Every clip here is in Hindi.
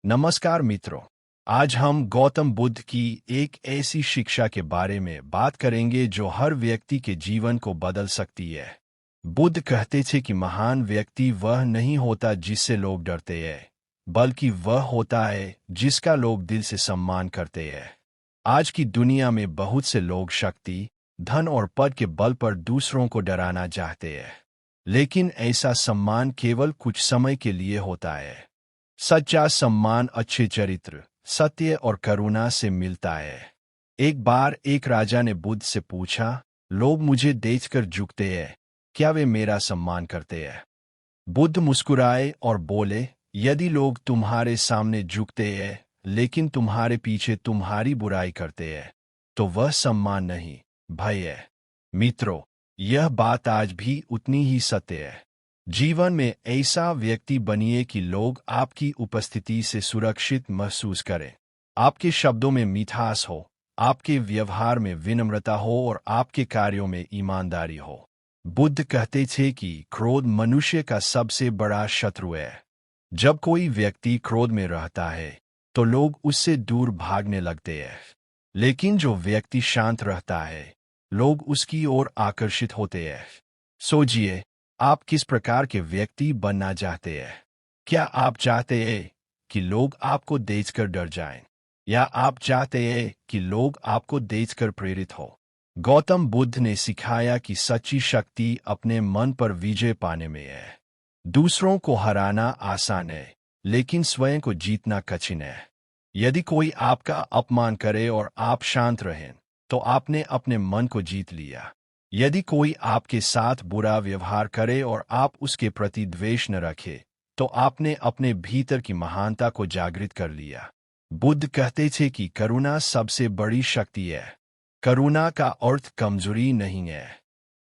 नमस्कार मित्रों। आज हम गौतम बुद्ध की एक ऐसी शिक्षा के बारे में बात करेंगे जो हर व्यक्ति के जीवन को बदल सकती है। बुद्ध कहते थे कि महान व्यक्ति वह नहीं होता जिससे लोग डरते हैं, बल्कि वह होता है जिसका लोग दिल से सम्मान करते हैं। आज की दुनिया में बहुत से लोग शक्ति, धन और पद के बल पर दूसरों को डराना चाहते हैं, लेकिन ऐसा सम्मान केवल कुछ समय के लिए होता है। सच्चा सम्मान अच्छे चरित्र, सत्य और करुणा से मिलता है। एक बार एक राजा ने बुद्ध से पूछा, लोग मुझे देखकर झुकते हैं, क्या वे मेरा सम्मान करते हैं? बुद्ध मुस्कुराए और बोले, यदि लोग तुम्हारे सामने झुकते हैं लेकिन तुम्हारे पीछे तुम्हारी बुराई करते हैं, तो वह सम्मान नहीं, भय है। मित्रों, यह बात आज भी उतनी ही सत्य है। जीवन में ऐसा व्यक्ति बनिए कि लोग आपकी उपस्थिति से सुरक्षित महसूस करें। आपके शब्दों में मिठास हो, आपके व्यवहार में विनम्रता हो और आपके कार्यों में ईमानदारी हो। बुद्ध कहते थे कि क्रोध मनुष्य का सबसे बड़ा शत्रु है। जब कोई व्यक्ति क्रोध में रहता है तो लोग उससे दूर भागने लगते हैं, लेकिन जो व्यक्ति शांत रहता है लोग उसकी ओर आकर्षित होते हैं। सोचिए, आप किस प्रकार के व्यक्ति बनना चाहते हैं? क्या आप चाहते हैं कि लोग आपको देखकर डर जाएं, या आप चाहते हैं कि लोग आपको देखकर प्रेरित हो? गौतम बुद्ध ने सिखाया कि सच्ची शक्ति अपने मन पर विजय पाने में है। दूसरों को हराना आसान है, लेकिन स्वयं को जीतना कठिन है। यदि कोई आपका अपमान करे और आप शांत रहें, तो आपने अपने मन को जीत लिया। यदि कोई आपके साथ बुरा व्यवहार करे और आप उसके प्रति द्वेष न रखें, तो आपने अपने भीतर की महानता को जागृत कर लिया। बुद्ध कहते थे कि करुणा सबसे बड़ी शक्ति है। करुणा का अर्थ कमजोरी नहीं है।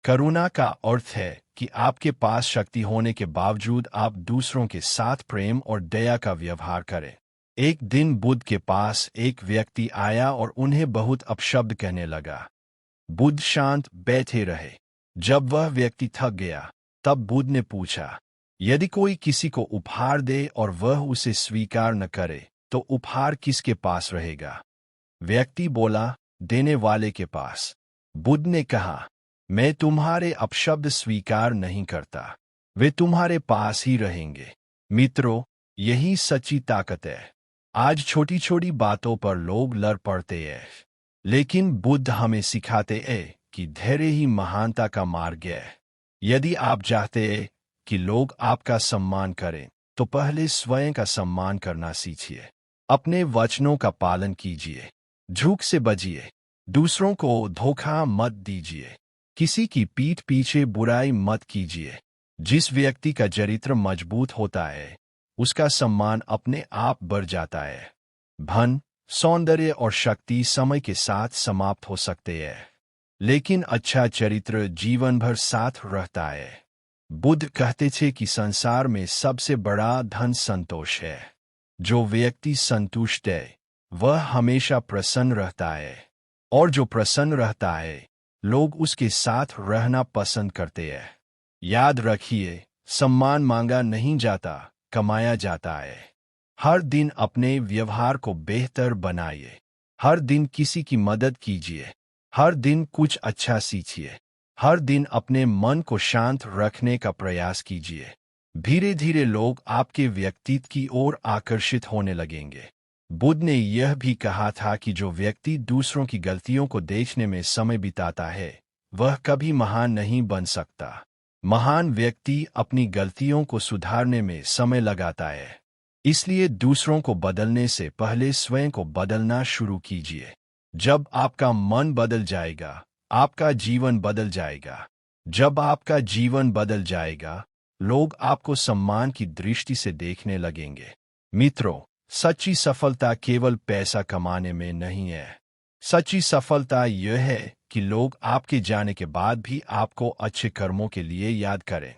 करुणा का अर्थ है कि आपके पास शक्ति होने के बावजूद आप दूसरों के साथ प्रेम और दया का व्यवहार करें। एक दिन बुद्ध के पास एक व्यक्ति आया और उन्हें बहुत अपशब्द कहने लगा। बुद्ध शांत बैठे रहे। जब वह व्यक्ति थक गया, तब बुद्ध ने पूछा, यदि कोई किसी को उपहार दे और वह उसे स्वीकार न करे, तो उपहार किसके पास रहेगा? व्यक्ति बोला, देने वाले के पास। बुद्ध ने कहा, मैं तुम्हारे अपशब्द स्वीकार नहीं करता, वे तुम्हारे पास ही रहेंगे। मित्रों, यही सच्ची ताकत है। आज छोटी छोटी बातों पर लोग लड़ पड़ते हैं, लेकिन बुद्ध हमें सिखाते हैं कि धैर्य ही महानता का मार्ग है। यदि आप चाहते हैं कि लोग आपका सम्मान करें, तो पहले स्वयं का सम्मान करना सीखिए। अपने वचनों का पालन कीजिए, झूठ से बचिए, दूसरों को धोखा मत दीजिए, किसी की पीठ पीछे बुराई मत कीजिए। जिस व्यक्ति का चरित्र मजबूत होता है, उसका सम्मान अपने आप बढ़ जाता है। धन, सौंदर्य और शक्ति समय के साथ समाप्त हो सकते हैं, लेकिन अच्छा चरित्र जीवन भर साथ रहता है। बुद्ध कहते थे कि संसार में सबसे बड़ा धन संतोष है। जो व्यक्ति संतुष्ट है, वह हमेशा प्रसन्न रहता है, और जो प्रसन्न रहता है, लोग उसके साथ रहना पसंद करते हैं। याद रखिए, सम्मान मांगा नहीं जाता, कमाया जाता है। हर दिन अपने व्यवहार को बेहतर बनाइए। हर दिन किसी की मदद कीजिए। हर दिन कुछ अच्छा सीखिए। हर दिन अपने मन को शांत रखने का प्रयास कीजिए। धीरे धीरे लोग आपके व्यक्तित्व की ओर आकर्षित होने लगेंगे। बुद्ध ने यह भी कहा था कि जो व्यक्ति दूसरों की गलतियों को देखने में समय बिताता है, वह कभी महान नहीं बन सकता। महान व्यक्ति अपनी गलतियों को सुधारने में समय लगाता है। इसलिए दूसरों को बदलने से पहले स्वयं को बदलना शुरू कीजिए। जब आपका मन बदल जाएगा, आपका जीवन बदल जाएगा। जब आपका जीवन बदल जाएगा, लोग आपको सम्मान की दृष्टि से देखने लगेंगे। मित्रों, सच्ची सफलता केवल पैसा कमाने में नहीं है। सच्ची सफलता यह है कि लोग आपके जाने के बाद भी आपको अच्छे कर्मों के लिए याद करें।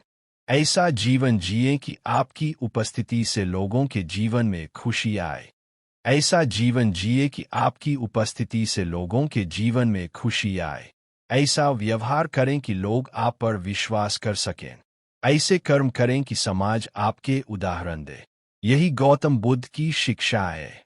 ऐसा जीवन जिए कि आपकी उपस्थिति से लोगों के जीवन में खुशी आए। ऐसा जीवन जिए कि आपकी उपस्थिति से लोगों के जीवन में खुशी आए। ऐसा व्यवहार करें कि लोग आप पर विश्वास कर सकें। ऐसे कर्म करें कि समाज आपके उदाहरण दे। यही गौतम बुद्ध की शिक्षा है।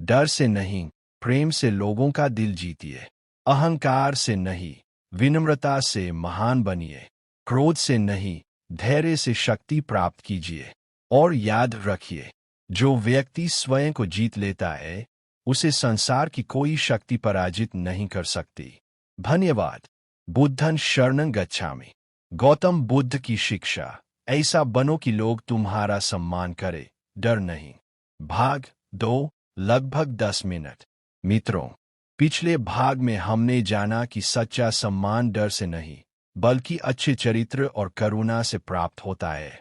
डर से नहीं, प्रेम से लोगों का दिल जीतिए। अहंकार से नहीं, विनम्रता से महान बनिए। क्रोध से नहीं, धैर्य से शक्ति प्राप्त कीजिए। और याद रखिए, जो व्यक्ति स्वयं को जीत लेता है, उसे संसार की कोई शक्ति पराजित नहीं कर सकती। धन्यवाद। बुद्धं शरणं गच्छामि। गौतम बुद्ध की शिक्षा। ऐसा बनो कि लोग तुम्हारा सम्मान करें, डर नहीं। भाग 2, लगभग 10 मिनट। मित्रों, पिछले भाग में हमने जाना कि सच्चा सम्मान डर से नहीं, बल्कि अच्छे चरित्र और करुणा से प्राप्त होता है।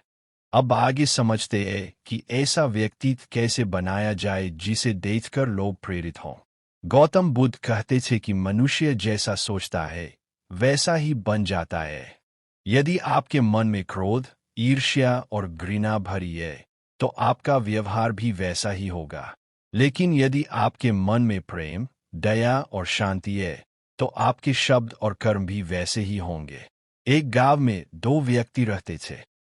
अब आगे समझते हैं कि ऐसा व्यक्तित्व कैसे बनाया जाए जिसे देखकर लोग प्रेरित हों। गौतम बुद्ध कहते थे कि मनुष्य जैसा सोचता है, वैसा ही बन जाता है। यदि आपके मन में क्रोध, ईर्ष्या और घृणा भरी है, तो आपका व्यवहार भी वैसा ही होगा। लेकिन यदि आपके मन में प्रेम, दया और शांति है, तो आपके शब्द और कर्म भी वैसे ही होंगे। एक गांव में 2 व्यक्ति रहते थे।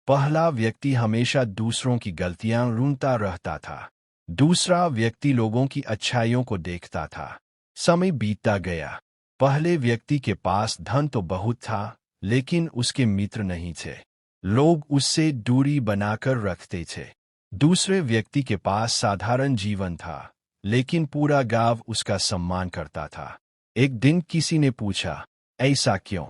पहला व्यक्ति हमेशा दूसरों की गलतियां ढूंढता रहता था। दूसरा व्यक्ति लोगों की अच्छाइयों को देखता था। समय बीतता गया। पहले व्यक्ति के पास धन तो बहुत था, लेकिन उसके मित्र नहीं थे। लोग उससे दूरी बनाकर रखते थे। दूसरे व्यक्ति के पास साधारण जीवन था, लेकिन पूरा गांव उसका सम्मान करता था। एक दिन किसी ने पूछा, ऐसा क्यों?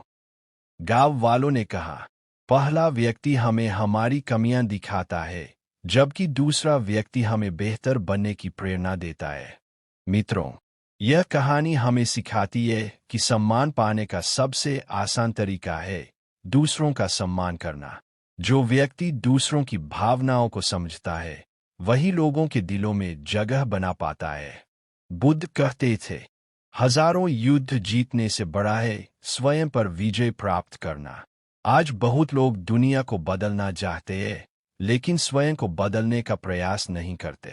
गांव वालों ने कहा, पहला व्यक्ति हमें हमारी कमियां दिखाता है, जबकि दूसरा व्यक्ति हमें बेहतर बनने की प्रेरणा देता है। मित्रों, यह कहानी हमें सिखाती है कि सम्मान पाने का सबसे आसान तरीका है दूसरों का सम्मान करना। जो व्यक्ति दूसरों की भावनाओं को समझता है, वही लोगों के दिलों में जगह बना पाता है। बुद्ध कहते थे, हजारों युद्ध जीतने से बड़ा है स्वयं पर विजय प्राप्त करना। आज बहुत लोग दुनिया को बदलना चाहते हैं, लेकिन स्वयं को बदलने का प्रयास नहीं करते।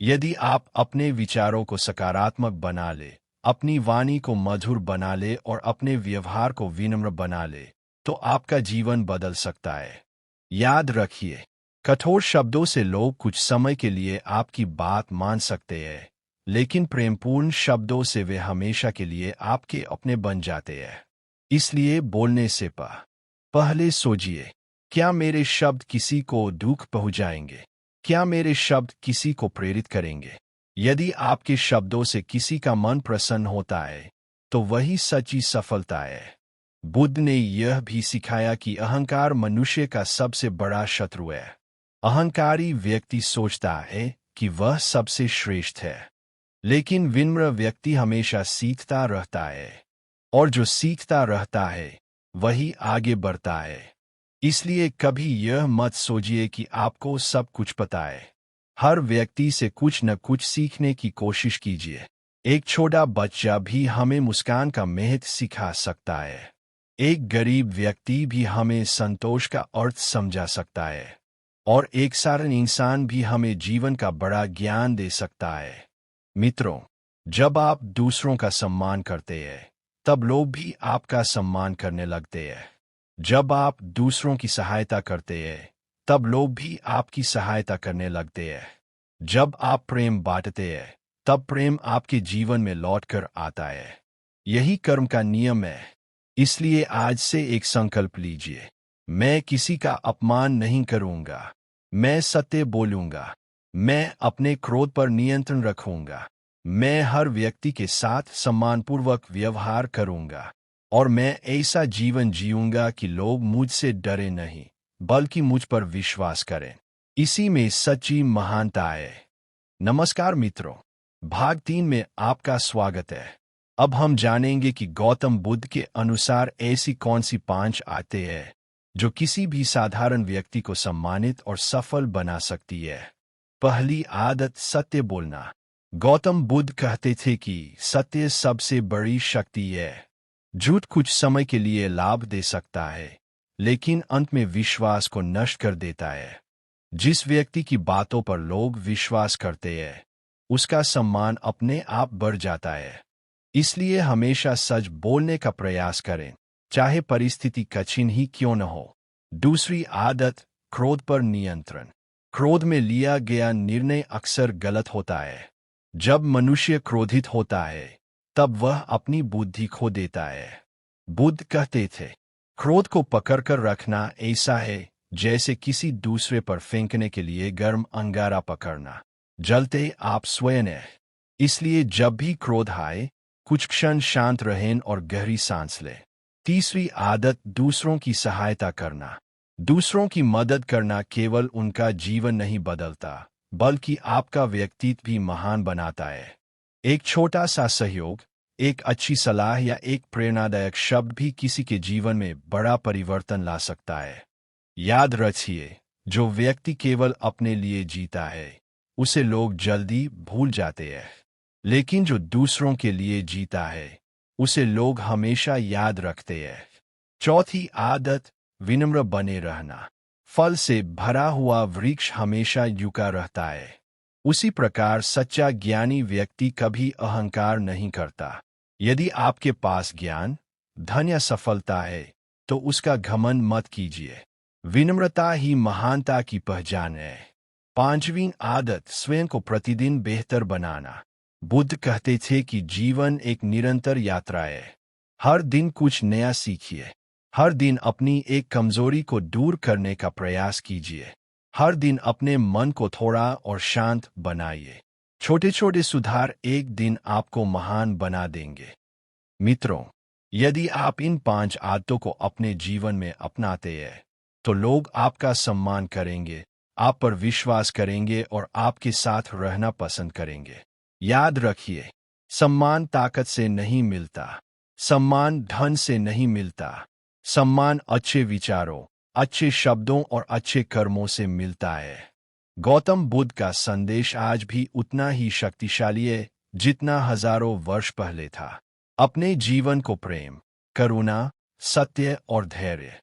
यदि आप अपने विचारों को सकारात्मक बना ले, अपनी वाणी को मधुर बना ले और अपने व्यवहार को विनम्र बना ले, तो आपका जीवन बदल सकता है। याद रखिए, कठोर शब्दों से लोग कुछ समय के लिए आपकी बात मान सकते हैं, लेकिन प्रेमपूर्ण शब्दों से वे हमेशा के लिए आपके अपने बन जाते हैं। इसलिए बोलने से पहले सोचिए, क्या मेरे शब्द किसी को दुख पहुंचाएंगे? क्या मेरे शब्द किसी को प्रेरित करेंगे? यदि आपके शब्दों से किसी का मन प्रसन्न होता है, तो वही सच्ची सफलता है। बुद्ध ने यह भी सिखाया कि अहंकार मनुष्य का सबसे बड़ा शत्रु है। अहंकारी व्यक्ति सोचता है कि वह सबसे श्रेष्ठ है, लेकिन विनम्र व्यक्ति हमेशा सीखता रहता है, और जो सीखता रहता है वही आगे बढ़ता है। इसलिए कभी यह मत सोचिए कि आपको सब कुछ पता है। हर व्यक्ति से कुछ न कुछ सीखने की कोशिश कीजिए। एक छोटा बच्चा भी हमें मुस्कान का महत्व सिखा सकता है। एक गरीब व्यक्ति भी हमें संतोष का अर्थ समझा सकता है, और एक साधारण इंसान भी हमें जीवन का बड़ा ज्ञान दे सकता है। मित्रों, जब आप दूसरों का सम्मान करते हैं, तब लोग भी आपका सम्मान करने लगते हैं। जब आप दूसरों की सहायता करते हैं, तब लोग भी आपकी सहायता करने लगते हैं। जब आप प्रेम बांटते हैं, तब प्रेम आपके जीवन में लौटकर आता है। यही कर्म का नियम है। इसलिए आज से एक संकल्प लीजिए, मैं किसी का अपमान नहीं करूंगा, मैं सत्य बोलूंगा, मैं अपने क्रोध पर नियंत्रण रखूंगा, मैं हर व्यक्ति के साथ सम्मानपूर्वक व्यवहार करूंगा, और मैं ऐसा जीवन जीऊंगा कि लोग मुझसे डरे नहीं, बल्कि मुझ पर विश्वास करें। इसी में सच्ची महानता है। नमस्कार मित्रों, भाग 3 में आपका स्वागत है। अब हम जानेंगे कि गौतम बुद्ध के अनुसार ऐसी कौन सी 5 आदतें हैं जो किसी भी साधारण व्यक्ति को सम्मानित और सफल बना सकती है। पहली आदत, सत्य बोलना। गौतम बुद्ध कहते थे कि सत्य सबसे बड़ी शक्ति है। झूठ कुछ समय के लिए लाभ दे सकता है, लेकिन अंत में विश्वास को नष्ट कर देता है। जिस व्यक्ति की बातों पर लोग विश्वास करते हैं, उसका सम्मान अपने आप बढ़ जाता है। इसलिए हमेशा सच बोलने का प्रयास करें, चाहे परिस्थिति कठिन ही क्यों न हो। दूसरी आदत, क्रोध पर नियंत्रण। क्रोध में लिया गया निर्णय अक्सर गलत होता है। जब मनुष्य क्रोधित होता है तब वह अपनी बुद्धि खो देता है। बुद्ध कहते थे, क्रोध को पकड़कर रखना ऐसा है जैसे किसी दूसरे पर फेंकने के लिए गर्म अंगारा पकड़ना। जलते आप स्वयं हैं। इसलिए जब भी क्रोध आए, कुछ क्षण शांत रहें और गहरी सांस लें। तीसरी आदत, दूसरों की सहायता करना। दूसरों की मदद करना केवल उनका जीवन नहीं बदलता, बल्कि आपका व्यक्तित्व भी महान बनाता है। एक छोटा सा सहयोग, एक अच्छी सलाह या एक प्रेरणादायक शब्द भी किसी के जीवन में बड़ा परिवर्तन ला सकता है। याद रखिए, जो व्यक्ति केवल अपने लिए जीता है उसे लोग जल्दी भूल जाते हैं, लेकिन जो दूसरों के लिए जीता है उसे लोग हमेशा याद रखते हैं। चौथी आदत, विनम्र बने रहना। फल से भरा हुआ वृक्ष हमेशा झुका रहता है। उसी प्रकार सच्चा ज्ञानी व्यक्ति कभी अहंकार नहीं करता। यदि आपके पास ज्ञान, धन या सफलता है तो उसका घमंड मत कीजिए। विनम्रता ही महानता की पहचान है। पांचवीं आदत, स्वयं को प्रतिदिन बेहतर बनाना। बुद्ध कहते थे कि जीवन एक निरंतर यात्रा है। हर दिन कुछ नया सीखिए। हर दिन अपनी एक कमजोरी को दूर करने का प्रयास कीजिए। हर दिन अपने मन को थोड़ा और शांत बनाइए। छोटे छोटे सुधार एक दिन आपको महान बना देंगे। मित्रों, यदि आप इन 5 आदतों को अपने जीवन में अपनाते हैं तो लोग आपका सम्मान करेंगे, आप पर विश्वास करेंगे और आपके साथ रहना पसंद करेंगे। याद रखिए, सम्मान ताकत से नहीं मिलता, सम्मान धन से नहीं मिलता, सम्मान अच्छे विचारों, अच्छे शब्दों और अच्छे कर्मों से मिलता है। गौतम बुद्ध का संदेश आज भी उतना ही शक्तिशाली है जितना हजारों वर्ष पहले था। अपने जीवन को प्रेम, करुणा, सत्य और धैर्य।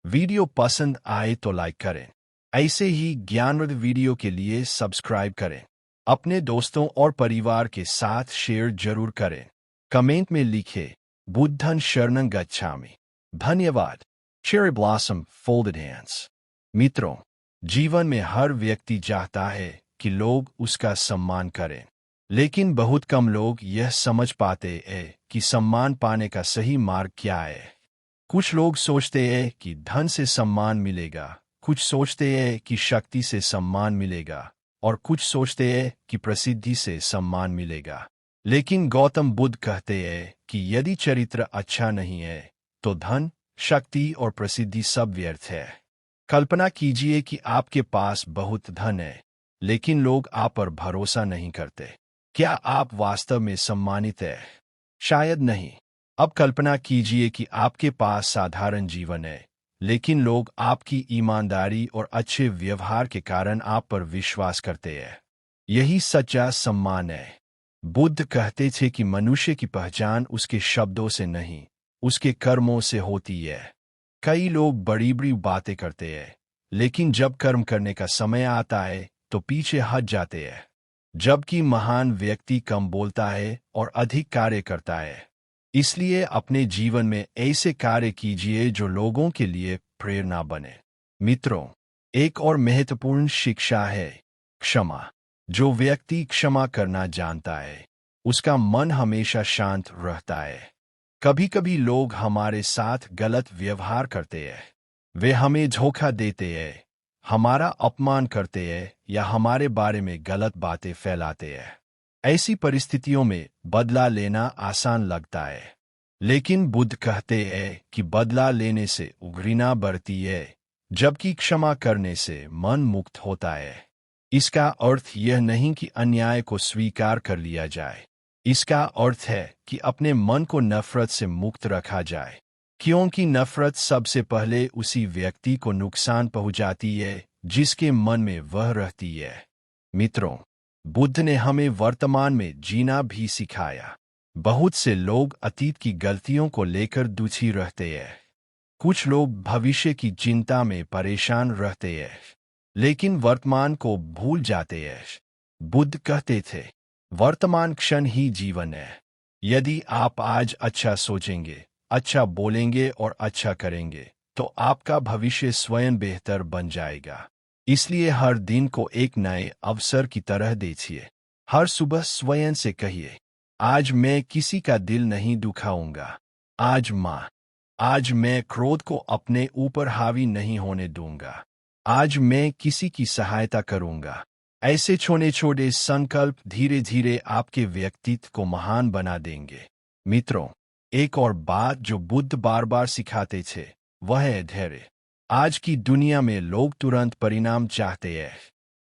वीडियो पसंद आए तो लाइक करें। ऐसे ही ज्ञानवर्धक वीडियो के लिए सब्सक्राइब करें। अपने दोस्तों और परिवार के साथ शेयर जरूर करें। कमेंट में लिखें, बुद्धं शरणं गच्छामि। धन्यवाद। Cherry blossom folded hands. मित्रों, जीवन में हर व्यक्ति चाहता है कि लोग उसका सम्मान करें, लेकिन बहुत कम लोग यह समझ पाते हैं कि सम्मान पाने का सही मार्ग क्या है। कुछ लोग सोचते हैं कि धन से सम्मान मिलेगा, कुछ सोचते हैं कि शक्ति से सम्मान मिलेगा और कुछ सोचते हैं कि प्रसिद्धि से सम्मान मिलेगा। लेकिन गौतम बुद्ध कहते हैं कि यदि चरित्र अच्छा नहीं है तो धन, शक्ति और प्रसिद्धि सब व्यर्थ है। कल्पना कीजिए कि आपके पास बहुत धन है, लेकिन लोग आप पर भरोसा नहीं करते। क्या आप वास्तव में सम्मानित हैं? शायद नहीं। अब कल्पना कीजिए कि आपके पास साधारण जीवन है, लेकिन लोग आपकी ईमानदारी और अच्छे व्यवहार के कारण आप पर विश्वास करते हैं। यही सच्चा सम्मान है। बुद्ध कहते थे कि मनुष्य की पहचान उसके शब्दों से नहीं, उसके कर्मों से होती है। कई लोग बड़ी बड़ी बातें करते हैं, लेकिन जब कर्म करने का समय आता है तो पीछे हट जाते हैं। जबकि महान व्यक्ति कम बोलता है और अधिक कार्य करता है। इसलिए अपने जीवन में ऐसे कार्य कीजिए जो लोगों के लिए प्रेरणा बने। मित्रों, एक और महत्वपूर्ण शिक्षा है क्षमा। जो व्यक्ति क्षमा करना जानता है, उसका मन हमेशा शांत रहता है। कभी कभी लोग हमारे साथ गलत व्यवहार करते हैं। वे हमें धोखा देते हैं, हमारा अपमान करते हैं या हमारे बारे में गलत बातें फैलाते हैं। ऐसी परिस्थितियों में बदला लेना आसान लगता है, लेकिन बुद्ध कहते हैं कि बदला लेने से घृणा बढ़ती है, जबकि क्षमा करने से मन मुक्त होता है। इसका अर्थ यह नहीं कि अन्याय को स्वीकार कर लिया जाए। इसका अर्थ है कि अपने मन को नफरत से मुक्त रखा जाए, क्योंकि नफरत सबसे पहले उसी व्यक्ति को नुकसान पहुंचाती है जिसके मन में वह रहती है। मित्रों, बुद्ध ने हमें वर्तमान में जीना भी सिखाया। बहुत से लोग अतीत की गलतियों को लेकर दुखी रहते हैं। कुछ लोग भविष्य की चिंता में परेशान रहते हैं, लेकिन वर्तमान को भूल जाते हैं। बुद्ध कहते थे, वर्तमान क्षण ही जीवन है। यदि आप आज अच्छा सोचेंगे, अच्छा बोलेंगे और अच्छा करेंगे, तो आपका भविष्य स्वयं बेहतर बन जाएगा। इसलिए हर दिन को एक नए अवसर की तरह देखिए। हर सुबह स्वयं से कहिए, आज मैं किसी का दिल नहीं दुखाऊंगा। आज मैं क्रोध को अपने ऊपर हावी नहीं होने दूंगा। आज मैं किसी की सहायता करूंगा। ऐसे छोटे छोटे संकल्प धीरे धीरे आपके व्यक्तित्व को महान बना देंगे। मित्रों, एक और बात जो बुद्ध बार बार सिखाते थे वह है धैर्य। आज की दुनिया में लोग तुरंत परिणाम चाहते हैं।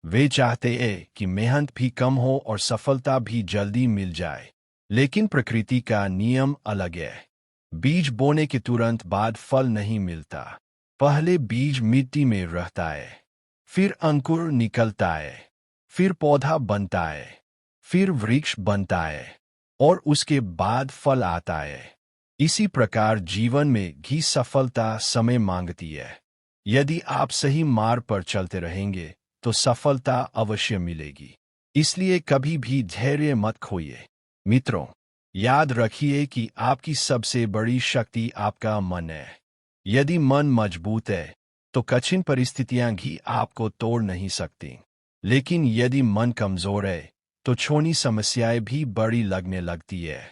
वे चाहते हैं कि मेहनत भी कम हो और सफलता भी जल्दी मिल जाए। लेकिन प्रकृति का नियम अलग है। बीज बोने के तुरंत बाद फल नहीं मिलता। पहले बीज मिट्टी में रहता है, फिर अंकुर निकलता है, फिर पौधा बनता है, फिर वृक्ष बनता है और उसके बाद फल आता है। इसी प्रकार जीवन में भी सफलता समय मांगती है। यदि आप सही मार्ग पर चलते रहेंगे तो सफलता अवश्य मिलेगी। इसलिए कभी भी धैर्य मत खोइए। मित्रों, याद रखिए कि आपकी सबसे बड़ी शक्ति आपका मन है। यदि मन मजबूत है तो कठिन परिस्थितियां भी आपको तोड़ नहीं सकती। लेकिन यदि मन कमजोर है तो छोटी समस्याएं भी बड़ी लगने लगती है।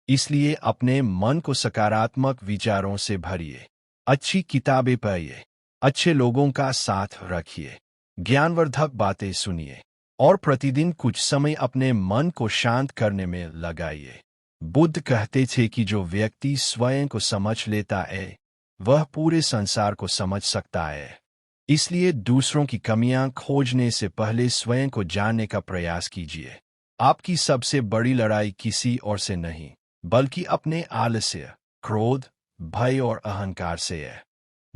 इसलिए अपने मन को सकारात्मक विचारों से भरिए, अच्छी किताबें पढ़िए, अच्छे लोगों का साथ रखिए, ज्ञानवर्धक बातें सुनिए और प्रतिदिन कुछ समय अपने मन को शांत करने में लगाइए। बुद्ध कहते थे कि जो व्यक्ति स्वयं को समझ लेता है वह पूरे संसार को समझ सकता है। इसलिए दूसरों की कमियां खोजने से पहले स्वयं को जानने का प्रयास कीजिए। आपकी सबसे बड़ी लड़ाई किसी और से नहीं बल्कि अपने आलस्य, क्रोध, भय और अहंकार से है।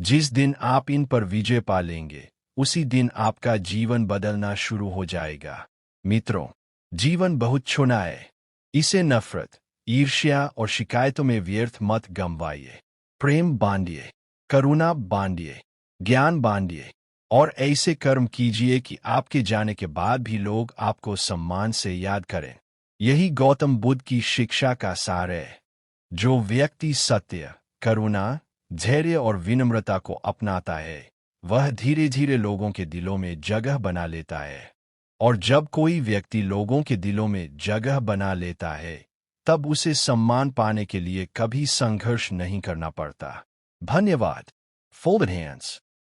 जिस दिन आप इन पर विजय पा लेंगे उसी दिन आपका जीवन बदलना शुरू हो जाएगा। मित्रों, जीवन बहुत छोटा है। इसे नफरत, ईर्ष्या और शिकायतों में व्यर्थ मत गंवाइए। प्रेम बांधिए, करुणा बांधिए, ज्ञान बांधिए और ऐसे कर्म कीजिए कि आपके जाने के बाद भी लोग आपको सम्मान से याद करें। यही गौतम बुद्ध की शिक्षा का सार है। जो व्यक्ति सत्य, करुणा, धैर्य और विनम्रता को अपनाता है वह धीरे धीरे लोगों के दिलों में जगह बना लेता है। और जब कोई व्यक्ति लोगों के दिलों में जगह बना लेता है तब उसे सम्मान पाने के लिए कभी संघर्ष नहीं करना पड़ता। धन्यवाद। Folded hands.